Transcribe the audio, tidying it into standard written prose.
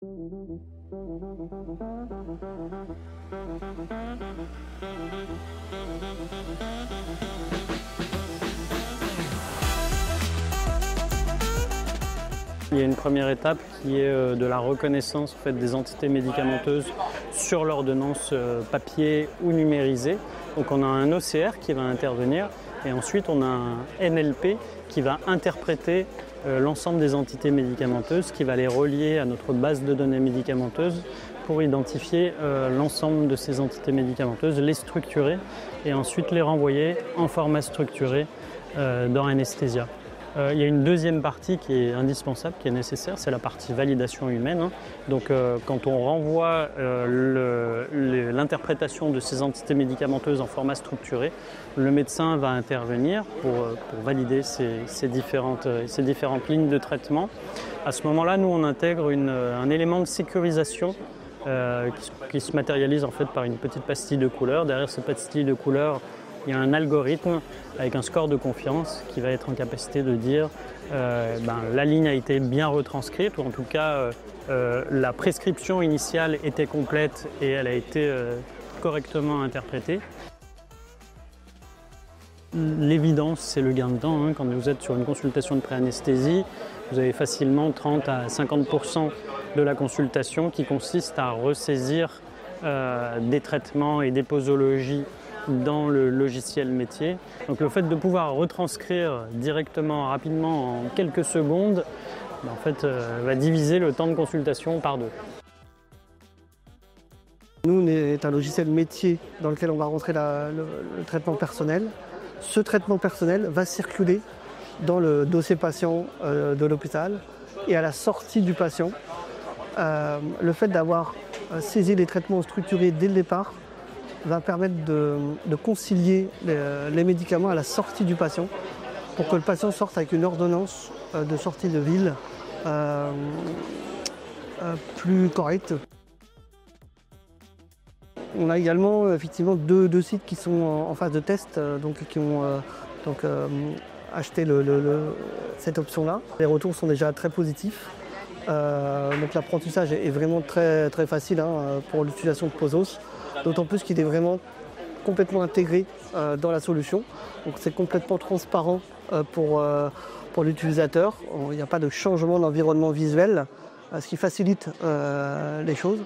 Il y a une première étape qui est de la reconnaissance en fait, des entités médicamenteuses sur l'ordonnance papier ou numérisée. Donc on a un OCR qui va intervenir et ensuite on a un NLP qui va interpréter l'ensemble des entités médicamenteuses, qui va les relier à notre base de données médicamenteuses pour identifier l'ensemble de ces entités médicamenteuses, les structurer et ensuite les renvoyer en format structuré dans Anesthesia. Il y a une deuxième partie qui est indispensable, qui est nécessaire, c'est la partie validation humaine. Donc quand on renvoie l'interprétation de ces entités médicamenteuses en format structuré, le médecin va intervenir pour valider ces différentes lignes de traitement. À ce moment-là, nous on intègre un élément de sécurisation qui se matérialise en fait par une petite pastille de couleur. Derrière cette pastille de couleur, il y a un algorithme avec un score de confiance qui va être en capacité de dire la ligne a été bien retranscrite, ou en tout cas la prescription initiale était complète et elle a été correctement interprétée. L'évidence, c'est le gain de temps. Quand vous êtes sur une consultation de pré-anesthésie, vous avez facilement 30 à 50% de la consultation qui consiste à ressaisir des traitements et des posologies dans le logiciel métier. Donc le fait de pouvoir retranscrire directement, rapidement, en quelques secondes, va diviser le temps de consultation par deux. Nous, on est un logiciel métier dans lequel on va rentrer le traitement personnel. Ce traitement personnel va circuler dans le dossier patient de l'hôpital et à la sortie du patient. Le fait d'avoir saisi les traitements structurés dès le départ va permettre de concilier les médicaments à la sortie du patient pour que le patient sorte avec une ordonnance de sortie de ville plus correcte. On a également effectivement deux sites qui sont en phase de test, qui ont acheté cette option-là. Les retours sont déjà très positifs. Donc l'apprentissage est vraiment très, très facile pour l'utilisation de Posos, d'autant plus qu'il est vraiment complètement intégré dans la solution. Donc c'est complètement transparent pour l'utilisateur. Il n'y a pas de changement d'environnement visuel, ce qui facilite les choses.